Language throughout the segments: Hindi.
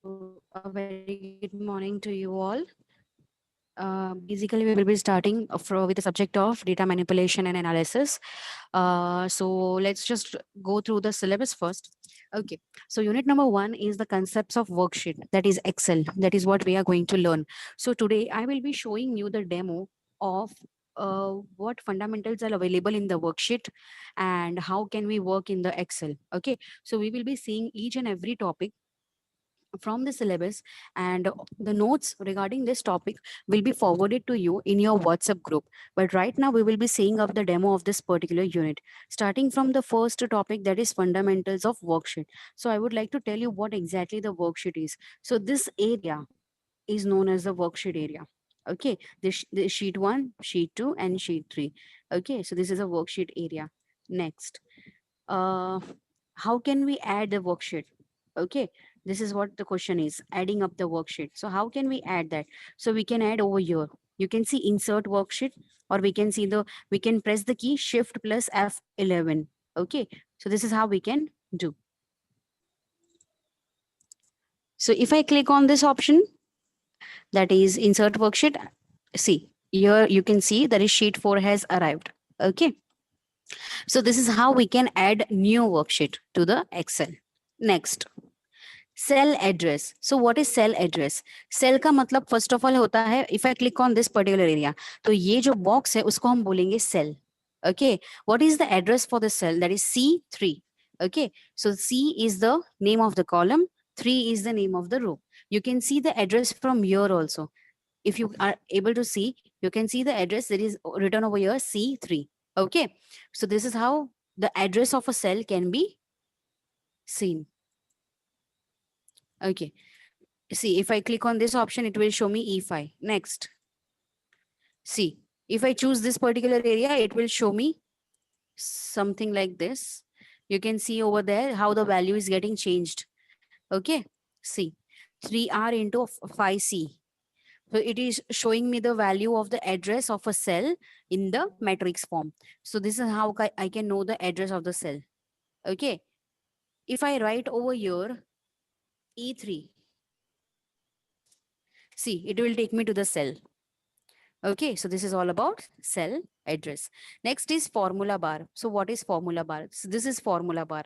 A very good morning to you all. Basically, we will be starting with the subject of data manipulation and analysis. So let's just go through the syllabus first. Okay, so unit number one is the concepts of worksheet, that is Excel. That is what we are going to learn. So today I will be showing you the demo of what fundamentals are available in the worksheet and how can we work in the Excel. Okay, so we will be seeing each and every topic from the syllabus, and the notes regarding this topic will be forwarded to you in your WhatsApp group. But right now we will be seeing of the demo of this particular unit, starting from the first topic, that is fundamentals of worksheet. So I would like to tell you what exactly the worksheet is. So this area is known as the worksheet area. Okay, the sheet 1, sheet 2, and sheet 3. Okay, so this is a worksheet area. Next, uh how can we add the worksheet? Okay, this is what the question is, adding up the worksheet. So how can we add that? So we can add over here. You can see insert worksheet, or we can press the key shift plus F11. Okay, so this is how we can do. So if I click on this option, that is insert worksheet, see here you can see that is sheet 4 has arrived. Okay, so this is how we can add new worksheet to the Excel. Next, cell address. So what is cell address? Cell का मतलब फर्स्ट ऑफ ऑल होता है, if I click on this particular area, तो ये जो बॉक्स है उसको हम बोलेंगे cell. Okay, what is the address for the cell? That is C3. Okay, so C is the name of the column, 3 is the name of the row. You can see the address from here also. If you are able to see, you can see the address that is written over here, C3. Okay, so this is how the address of a cell can be seen. Okay, see, if I click on this option, it will show me E5. Next, see, if I choose this particular area, it will show me something like this. You can see over there how the value is getting changed. Okay, see, 3R into 5C. So it is showing me the value of the address of a cell in the matrix form. So this is how I can know the address of the cell. Okay, if I write over here E3, see, it will take me to the cell. Okay, so this is all about cell address. Next is formula bar. So what is formula bar? So this is formula bar.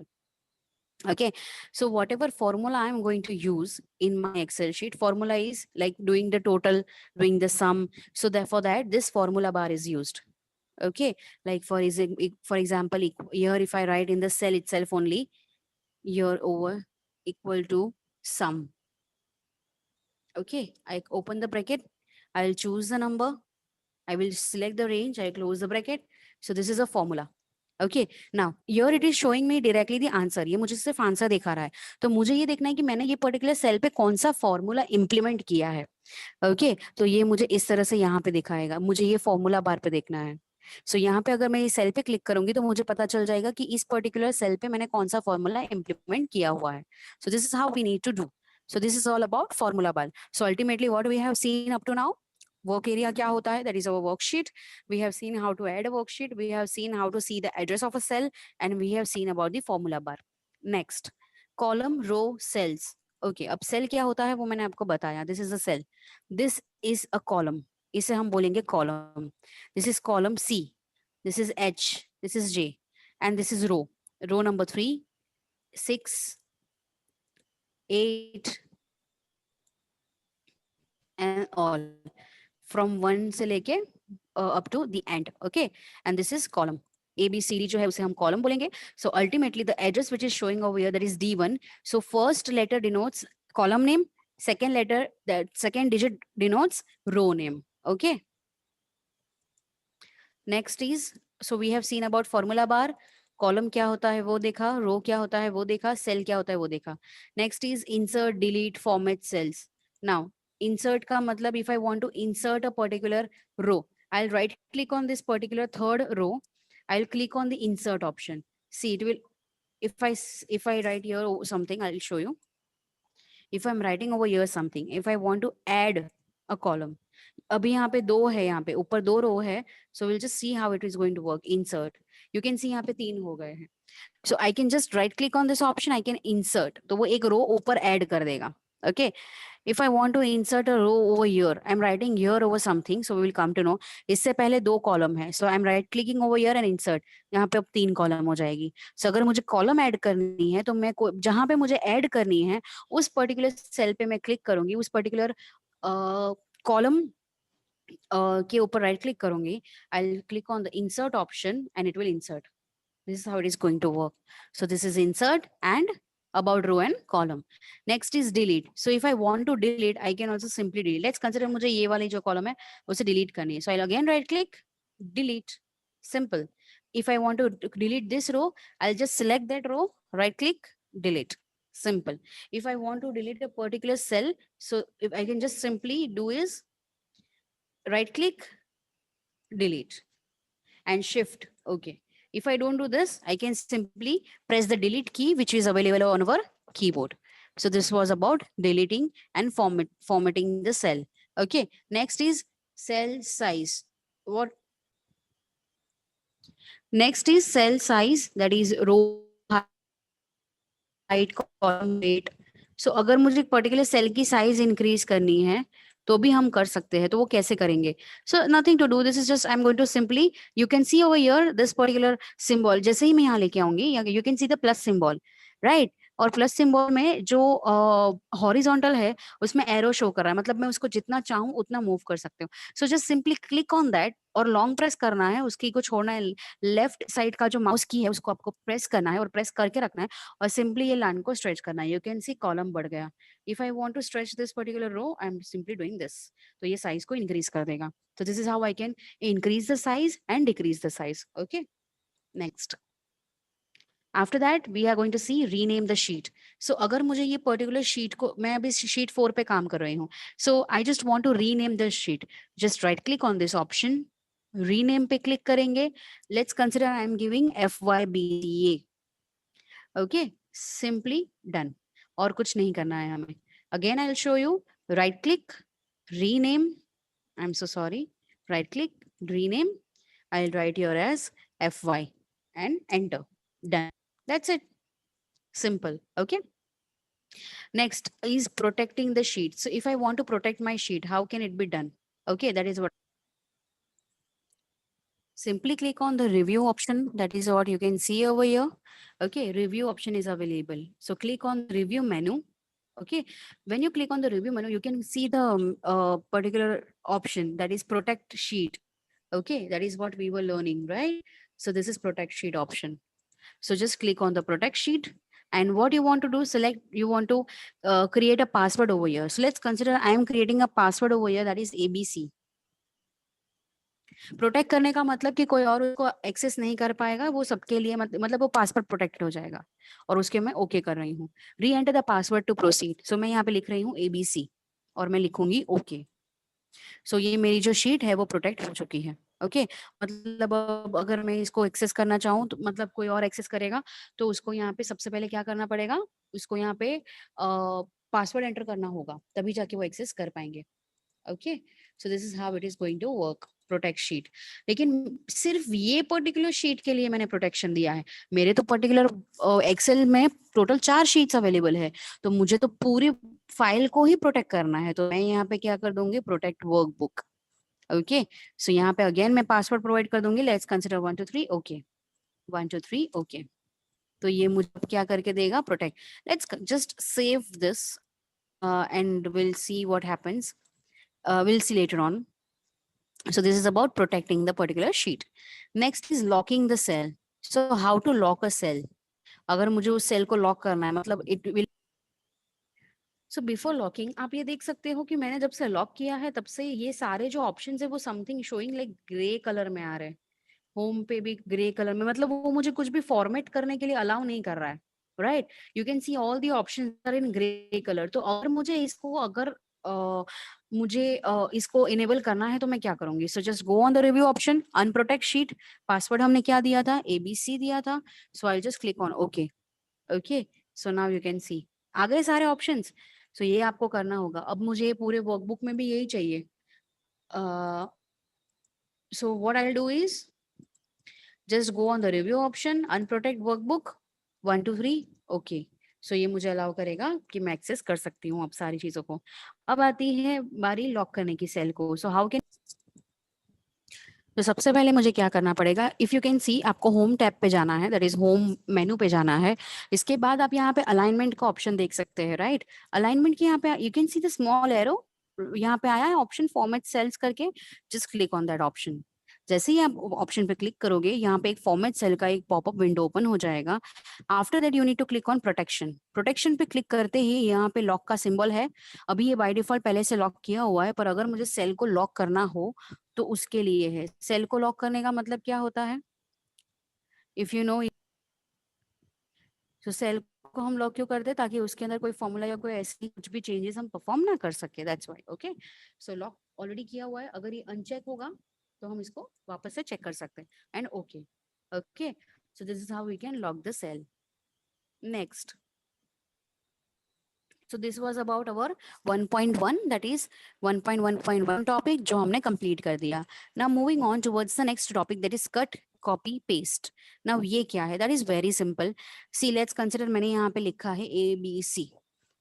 Okay, so whatever formula I'm going to use in my Excel sheet, formula is like doing the total, doing the sum. So therefore that this formula bar is used. Okay, like for example, here if I write in the cell itself only, here over equal to sum. Okay, I open the bracket, I'll choose the number, I will select the range, I close the bracket. So this is a formula. Okay, now here it is showing me directly the answer. ये मुझे सिर्फ आंसर दिखा रहा है, तो मुझे ये देखना है कि मैंने ये पर्टिकुलर सेल पे कौन सा फॉर्मूला इंप्लीमेंट किया है. ओके, तो ये मुझे इस तरह से यहाँ पे दिखाएगा, मुझे ये फॉर्मूला बार पे देखना है. सो यहाँ पे अगर मैं ये सेल पे क्लिक करूंगी तो मुझे पता चल जाएगा कि इस पर्टिकुलर सेल पे मैंने कौन सा फॉर्मूला इंप्लीमेंट किया हुआ है. So this is how we need to do. So this is all about formula bar. So ultimately what we have seen up to now, work area क्या होता है, that is our worksheet. We have seen how to add a worksheet, we have seen how to see the address of a cell, and we have seen about the formula bar. Next, column, row, cells. Okay, अब cell क्या होता है वो मैंने आपको बताया. This is a cell, this is a column, इसे हम बोलेंगे column. This is column C, this is H, this is J, and this is row. Row number 3, 6, 8 and all, from 1 से लेके up to the end. Okay, and this is column. ABCD जो है उसे हम column बोलेंगे. So ultimately the address which is showing over here, that is D1. So first letter denotes column name, second letter, the second digit denotes row name. Okay, next is, so we have seen about formula bar. Column क्या होता है वो देखा, रो क्या होता है वो देखा, सेल क्या होता है वो देखा. Next is insert, delete, format cells. Now insert का मतलब, if I want to insert a particular row, I'll right click on this particular third row, I'll click on the insert option. See, it will, if I write here something, I'll show you. If I'm writing over here something, if I want to add a column, अभी यहाँ पे 2 है, यहाँ पे ऊपर 2 रो है. So we'll just see how it is going to work. Insert, you can see यहाँ पे 3 हो गए हैं. So I can just right click on this option, I can insert, तो वो एक रो ऊपर add कर देगा. Okay, if I want to insert a row over here, I'm writing here over something, so we will come to know. इससे पहले 2 कॉलम है, so I'm right clicking over here and insert. यहाँ पे अब 3 कॉलम हो जाएगी. So अगर मुझे कॉलम ऐड करनी है तो मैं जहां पे मुझे ऐड करनी है उस पर्टिकुलर सेल पे मैं क्लिक करूंगी, उस पर्टिकुलर कॉलम के ऊपर राइट क्लिक करूंगी. I'll click on the insert option and it will insert. This is how it is going to work. So this is insert and about row and column. Next is delete. So if I want to delete, I can also simply delete. Let's consider मुझे ये वाली जो column है उसे delete करनी है. So I'll again right click, delete. Simple. If I want to delete this row, I'll just select that row, right click, delete. Simple. If I want to delete a particular cell, so if I can just simply do is right click, delete, and shift. Okay. If I don't do this, I can simply press the delete key, which is available on our keyboard. So this was about deleting and formatting the cell. Okay. Next is cell size. What? Next is cell size, that is row height, column weight. So अगर मुझे एक पर्टिकुलर सेल की साइज इंक्रीज करनी है तो भी हम कर सकते हैं. तो वो कैसे करेंगे? So nothing to do, this is just I am going to simply, you can see over here this particular symbol. जैसे ही मैं यहाँ लेके आऊंगी, you can see the plus symbol, right. और प्लस सिंबल में जो हॉरिजॉन्टल है उसमें एरो शो कर रहा है, मतलब मैं उसको जितना चाहूँ उतना मूव कर सकती हूँ. So just simply click on that और लॉन्ग प्रेस करना है, उसकी को छोड़ना है. लेफ्ट साइड का जो माउस की है उसको आपको प्रेस करना है और प्रेस करके रखना है और सिंपली ये लाइन को स्ट्रेच करना है. यू कैन सी कॉलम बढ़ गया. If I want to stretch this particular row, I am simply doing this, तो ये साइज को इंक्रीज कर देगा. तो this is how I can increase the size and decrease the size. Okay, next. After that we are going to see rename the sheet. So अगर मुझे ये पर्टिकुलर शीट को, मैं अभी शीट 4 पे काम कर रही हूँ, so I just want to rename the sheet. Just right click on this option, rename पे क्लिक करेंगे. Let's consider I am giving FYBCA. Okay, simply done. और कुछ नहीं करना है हमें. Again I will show you. Right click, rename, I am so sorry, right click, rename. I will write your as FY and enter. Done. That's it. Simple. Okay. Next is protecting the sheet. So if I want to protect my sheet, how can it be done? Okay, that is what. Simply click on the review option. That is what you can see over here. Okay, review option is available. So click on the review menu. Okay, when you click on the review menu, you can see the particular option, that is protect sheet. Okay, that is what we were learning, right? So this is protect sheet option. So just click on the protect sheet. And what you want to do, select, you want to create a password over here. So let's consider I am creating a password over here, that is ABC. Protect करने का मतलब कि कोई और उसको एक्सेस नहीं कर पाएगा, वो सबके लिए मतलब वो पासवर्ड प्रोटेक्ट हो जाएगा. और उसके मैं ओके कर रही हूँ. Re enter the password to proceed. So मैं यहाँ पे लिख रही हूँ ABC और मैं लिखूंगी ओके. सो ये मेरी जो शीट है वो प्रोटेक्ट हो चुकी है. ओके, मतलब अब अगर मैं इसको एक्सेस करना चाहूँ तो मतलब कोई और एक्सेस करेगा तो उसको यहाँ पे सबसे पहले क्या करना पड़ेगा, उसको यहाँ पे पासवर्ड एंटर करना होगा, तभी जाके वो एक्सेस कर पाएंगे. Okay, so this is how it is going to work, protect sheet. लेकिन सिर्फ ये पर्टिकुलर शीट के लिए मैंने प्रोटेक्शन दिया है. मेरे तो पर्टिकुलर एक्सेल में टोटल 4 शीट्स अवेलेबल है, तो मुझे तो पूरी फाइल को ही प्रोटेक्ट करना है. तो मैं यहाँ पे क्या कर दूंगी, प्रोटेक्ट वर्कबुक. ओके, सो यहाँ पे अगेन मैं पासवर्ड प्रोवाइड कर दूंगी. Let's consider 1 2 3. ओके, 1 2 3. ओके, तो ये मुझे क्या करके देगा, protect. Let's just save this and we'll see what happens. We'll see later on. So this is about protecting the particular sheet. Next is locking the cell. So how to lock a cell? अगर मुझे उस सेल को लॉक करना है, मतलब it will. So before locking, आप ये देख सकते हो कि मैंने जब से लॉक किया है तब से ये सारे जो ऑप्शंस है वो something showing like grey colour में आ रहे हैं. होम पे भी ग्रे कलर में, मतलब वो मुझे कुछ भी फॉर्मेट करने के लिए अलाउ नहीं कर रहा है. Right, you can see all the options are in grey colour. तो अगर मुझे इसको अगर इसको इनेबल करना है तो मैं क्या करूंगी. So just go on the review option, unprotect sheet. Password हमने क्या दिया था, ABC दिया था. So I just click on okay. Okay, so now you can see आ गए सारे ऑप्शंस. सो ये आपको करना होगा. अब मुझे पूरे वर्कबुक में भी यही चाहिए. So what I will do is just go on the review option, unprotect workbook, 1 2 3. Okay, सो ये मुझे अलाउ करेगा कि मैं एक्सेस कर सकती हूँ अब सारी चीजों को। अब आती है बारी लॉक करने की सेल को। सो हाउ कैन, तो सबसे पहले मुझे क्या करना पड़ेगा, इफ यू कैन सी आपको होम टैब पे जाना है, दैट इज होम मेनू पे जाना है। इसके बाद आप यहाँ पे अलाइनमेंट का ऑप्शन देख सकते हैं, राइट। अलाइनमेंट के यहाँ पे you can see the small arrow, यहाँ पे आया है ऑप्शन फॉर्मेट सेल्स करके, just click on that option. जैसे ही आप ऑप्शन पे क्लिक करोगे, यहाँ पे एक फॉर्मेट सेल का एक पॉपअप विंडो ओपन हो जाएगा। After that you need to click on protection. Protection पे क्लिक करते ही यहाँ पे लॉक का सिंबल है। अभी ये बाय डिफॉल्ट पहले से लॉक किया हुआ है, पर अगर मुझे सेल को लॉक करना हो तो उसके लिए है। सेल को लॉक करने का मतलब क्या होता है, इफ यू नो, तो सेल को हम लॉक क्यों करते हैं, ताकि उसके अंदर कोई फॉर्मूला या कोई ऐसी कुछ भी चेंजेस हम परफॉर्म ना कर सके, that's why. Okay, so lock already किया हुआ है, अगर ये अनचेक होगा तो हम इसको वापस से चेक कर सकते हैं, and okay. Okay, so this is how we can lock the cell. Next, so this was about our 1.1, that is 1.1.1 topic जो हमने complete कर दिया। Now moving on towards the next topic, that is cut copy paste। now ये क्या है, that is very simple। see let's consider, मैंने यहाँ पे लिखा है ABC,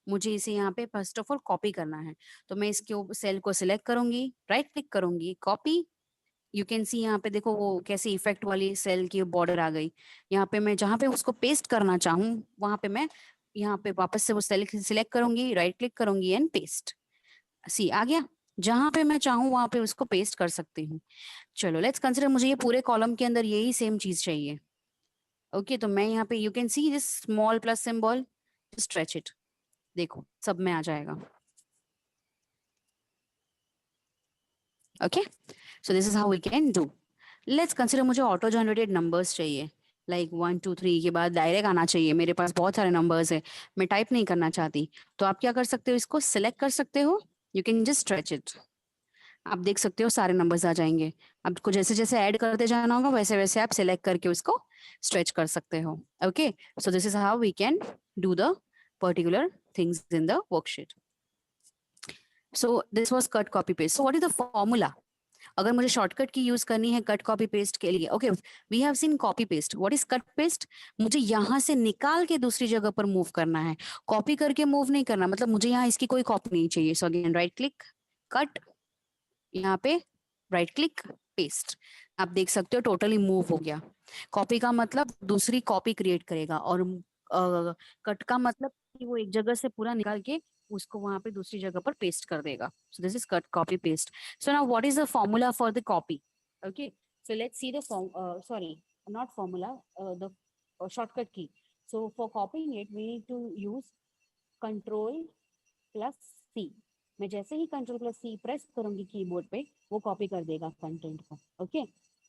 मुझे इसे यहाँ पे फर्स्ट ऑफ ऑल कॉपी करना है। तो मैं इसके सेल को सिलेक्ट करूंगी, राइट क्लिक करूंगी, कॉपी। यू कैन सी यहाँ पे देखो वो कैसी इफेक्ट वाली सेल की बॉर्डर आ गई। यहाँ पे मैं जहाँ पे उसको पेस्ट करना चाहूँ वहां पे मैं यहाँ पे वापस से वो सेल सिलेक्ट करूंगी, राइट क्लिक करूंगी एंड पेस्ट। सी आ गया, जहां पे मैं चाहूँ वहां पे उसको पेस्ट कर सकती हूँ। चलो लेट्स कंसिडर, मुझे ये पूरे कॉलम के अंदर यही सेम चीज चाहिए। ओके, तो मैं यहाँ पे you can see this small plus symbol, stretch it, देखो सब में आ जाएगा। Okay, so this is how we can do. Let's consider मुझे ऑटो जनरेटेड नंबर्स चाहिए, लाइक 1 2 3 के बाद डायरेक्ट आना चाहिए, मेरे पास बहुत सारे नंबर्स है, मैं टाइप नहीं करना चाहती। तो आप क्या कर सकते हो, इसको सिलेक्ट कर सकते हो, you can just stretch it. आप देख सकते हो सारे नंबर्स आ जाएंगे। आपको जैसे जैसे ऐड करते जाना होगा वैसे वैसे आप सिलेक्ट करके उसको स्ट्रेच कर सकते हो। Okay, so this is how we can do the particular things in the worksheet. So this was cut copy paste. So what is the formula, अगर मुझे शॉर्टकट की यूज करनी है कट कॉपी पेस्ट के लिए। Okay, we have seen copy paste, what is cut paste, मुझे यहाँ से निकाल के दूसरी जगह पर मूव करना है, कॉपी करके मूव नहीं करना, मतलब मुझे यहाँ इसकी कोई कॉपी नहीं चाहिए। So again right click, cut, यहाँ पे राइट क्लिक, पेस्ट। आप देख सकते हो टोटली मूव हो गया। कॉपी का मतलब दूसरी कॉपी क्रिएट करेगा, और कट का मतलब कि वो एक जगह से पूरा निकाल के उसको वहां पे दूसरी जगह पर पेस्ट कर देगा। सो this is cut copy paste. So now what is the formula for the copy. Okay, so let's see the sorry, not formula, the shortcut key। so for copying it we need to use control plus C. मैं जैसे ही कंट्रोल प्लस सी प्रेस करूंगी कीबोर्ड पे, वो कॉपी कर देगा कंटेंट को। ओके,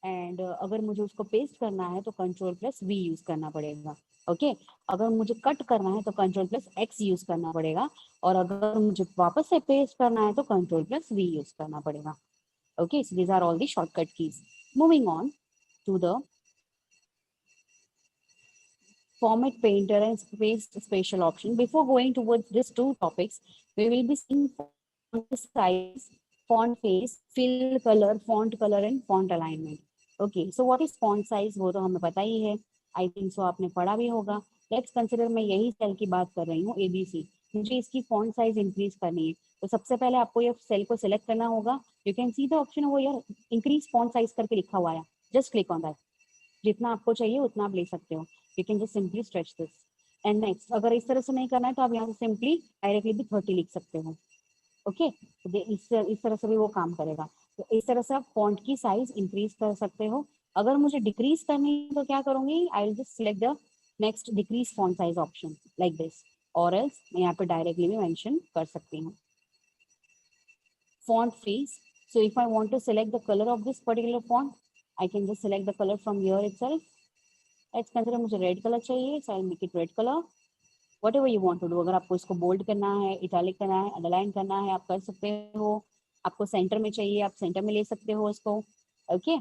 एंड अगर मुझे उसको पेस्ट करना है तो कंट्रोल प्लस वी यूज करना पड़ेगा। ओके, अगर मुझे कट करना है तो कंट्रोल प्लस एक्स यूज करना पड़ेगा, और अगर मुझे वापस से पेस्ट करना है तो कंट्रोल प्लस वी यूज करना पड़ेगा। Okay, so these are all the shortcut keys. Moving on to the format painter and paste spatial option. Before going towards these two topics, we will be seeing font size, font face, fill color, and font alignment. Okay, so what is font size, वो तो हमें पता ही है, आई थिंक सो आपने पढ़ा भी होगा। लेट्स कंसिडर, मैं यही सेल की बात कर रही हूँ ABC, मुझे इसकी फॉन्ट साइज इंक्रीज करनी है। तो सबसे पहले आपको ये सेल को सिलेक्ट करना होगा, you can see the option वो यार इंक्रीज फॉन्ट साइज करके लिखा हुआ है, जस्ट क्लिक ऑन दैट, जितना आपको चाहिए उतना आप ले सकते हो। You can just simply stretch this and next. अगर इस तरह से नहीं करना है तो आप यहाँ से सिंपली डायरेक्टली भी 30 लिख सकते हो। ओके, इस तरह से भी वो काम करेगा। तो इस तरह से आप फॉन्ट की साइज इंक्रीज कर सकते हो। अगर मुझे डिक्रीज करनी है तो क्या करूंगी, I will just select the next decrease font size option like this, और एल्स मैं यहाँ पे डायरेक्टली भी मेंशन कर सकती हूँ। Font face, so if I want to select the color of this particular font, I can just select the color from here itself। Let's consider मुझे रेड कलर चाहिए, so I'll make it red color। Whatever you want to do, अगर आपको इसको बोल्ड करना है, इटैलिक करना है, अंडरलाइन करना है, आप कर सकते हो। आपको सेंटर में चाहिए, आप सेंटर में ले सकते हो इसको। ओके,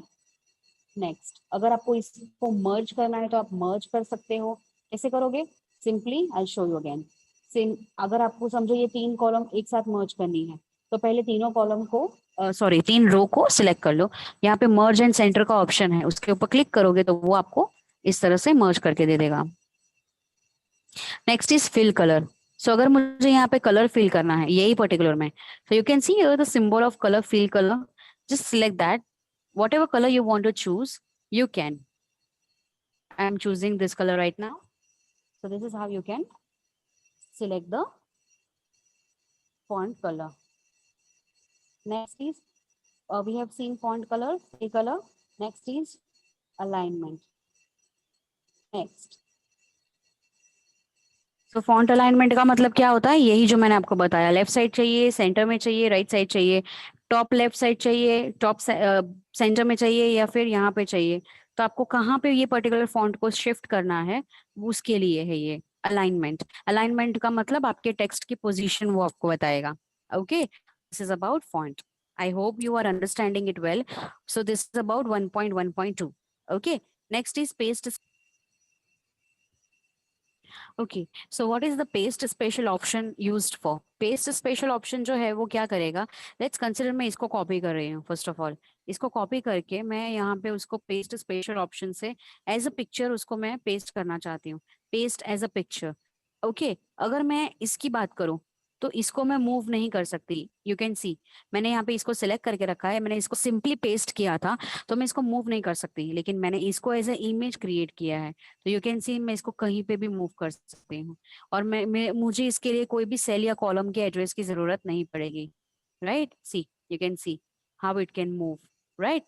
नेक्स्ट, अगर आपको इसको मर्ज करना है तो आप मर्ज कर सकते हो। कैसे करोगे, simply I show you again. अगर आपको समझो ये 3 कॉलम एक साथ मर्ज करनी है, तो पहले तीनों कॉलम को सॉरी 3 रो को सिलेक्ट कर लो। यहाँ पे मर्ज एंड सेंटर का ऑप्शन है, उसके ऊपर क्लिक करोगे तो वो आपको इस तरह से मर्ज करके दे देगा। Next is fill colour. So अगर मुझे यहाँ पे कलर फिल करना है यही पर्टिकुलर में, so you can see the symbol of colour, fill colour, just select that, whatever colour you want to choose, you can. I am choosing this color right now. So this is how you can select the font color. Next is we have seen font color, fill color. Next is alignment. Next. तो फॉन्ट अलाइनमेंट का मतलब क्या होता है, यही जो मैंने आपको बताया, लेफ्ट साइड चाहिए, सेंटर में चाहिए, राइट साइड चाहिए, टॉप लेफ्ट साइड चाहिए, टॉप सेंटर में चाहिए, या फिर यहाँ पे चाहिए। तो आपको कहाँ पे ये पर्टिकुलर फॉन्ट को शिफ्ट करना है, उसके लिए है ये अलाइनमेंट। अलाइनमेंट का मतलब आपके टेक्स्ट की पोजीशन वो आपको बताएगा। Okay, this is about font. I hope you are understanding it well. So this is about 1.1.2। Okay, next is paste. Okay, so what is the paste special option used for? Paste special option जो है वो क्या करेगा, लेट्स कंसिडर मैं इसको कॉपी कर रही हूँ। फर्स्ट ऑफ ऑल इसको कॉपी करके मैं यहाँ पे उसको पेस्ट स्पेशल ऑप्शन से एज अ पिक्चर उसको मैं पेस्ट करना चाहती हूँ, paste as a picture. Okay, अगर मैं इसकी बात करूँ तो इसको मैं मूव नहीं कर सकती। यू कैन सी मैंने यहाँ पे इसको सिलेक्ट करके रखा है, मैंने इसको सिंपली पेस्ट किया था, तो मैं इसको मूव नहीं कर सकती, लेकिन मैंने इसको एज ए इमेज क्रिएट किया है, तो यू कैन सी मैं इसको कहीं पे भी मूव कर सकती हूँ। और मैं मुझे इसके लिए कोई भी सेल या कॉलम के एड्रेस की जरूरत नहीं पड़ेगी। Right, see you can see how it can move. Right,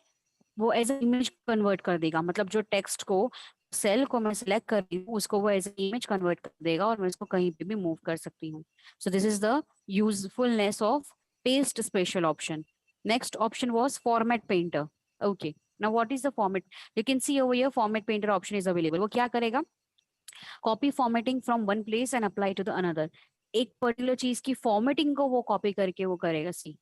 वो एज इमेज कन्वर्ट कर देगा, मतलब जो टेक्स्ट को, सेल को मैं सिलेक्ट कर रही हूँ उसको वो एज इमेज कन्वर्ट कर देगा, और मैं इसको कहीं पे भी मूव कर सकती हूँ। So this is the usefulness of paste special option. Next option was format painter. Okay, now what is the format? You can see over here format painter option is available. वो क्या करेगा, copy formatting from one place and apply to the another. एक पर्टिकुलर चीज की फॉर्मेटिंग को वो कॉपी करके वो करेगा। सी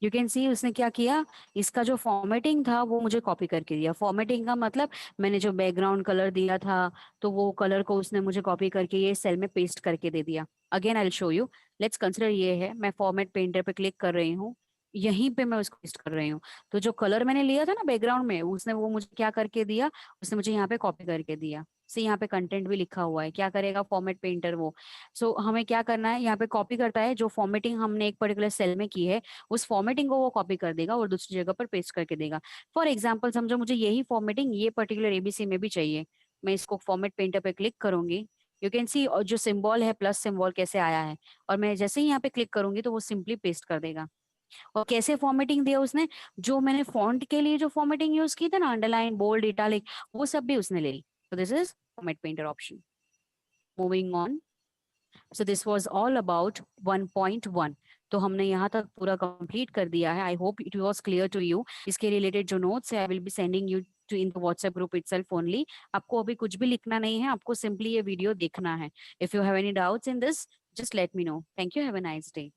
यू कैन सी उसने क्या किया, इसका जो फॉर्मेटिंग था वो मुझे कॉपी करके दिया। फॉर्मेटिंग का मतलब मैंने जो बैकग्राउंड कलर दिया था तो वो कलर को उसने मुझे कॉपी करके ये सेल में पेस्ट करके दे दिया। Again I will show you. Let's consider ये है, मैं फॉर्मेट पेंटर पे क्लिक कर रही हूँ, यहीं पे मैं उसको पेस्ट कर रही हूँ। तो जो कलर मैंने लिया था ना बैकग्राउंड में, उसने वो मुझे क्या करके दिया, उसने मुझे यहाँ पे कॉपी करके दिया। से यहाँ पे कंटेंट भी लिखा हुआ है, क्या करेगा फॉर्मेट पेंटर वो। सो हमें क्या करना है, यहाँ पे कॉपी करता है, जो फॉर्मेटिंग हमने एक पर्टिकुलर सेल में की है उस फॉर्मेटिंग को वो कॉपी कर देगा और दूसरी जगह पर पेस्ट करके देगा। फॉर एग्जाम्पल समझो मुझे यही फॉर्मेटिंग ये पर्टिकुलर एबीसी में भी चाहिए, मैं इसको फॉर्मेट पेंटर पे क्लिक करूंगी। यू कैन सी और जो सिंबल है प्लस सिंबल कैसे आया है, और मैं जैसे ही यहाँ पे क्लिक करूंगी तो वो सिंपली पेस्ट कर देगा। और कैसे फॉर्मेटिंग दिया उसने, जो मैंने फॉन्ट के लिए जो फॉर्मेटिंग यूज की थी ना, अंडरलाइन बोल्ड इटालिक, वो सब भी उसने ले ली। तो this is format painter option. Moving on. So this was all about 1.1। तो हमने यहाँ तक पूरा कंप्लीट कर दिया है। I hope it was clear to you. इसके रिलेटेड जो नोट्स है I will be sending you too in the WhatsApp group itself only. आपको अभी कुछ भी लिखना नहीं है, आपको सिंपली ये वीडियो देखना है। If you have any doubts in this, just let me know. Thank you, have a nice day.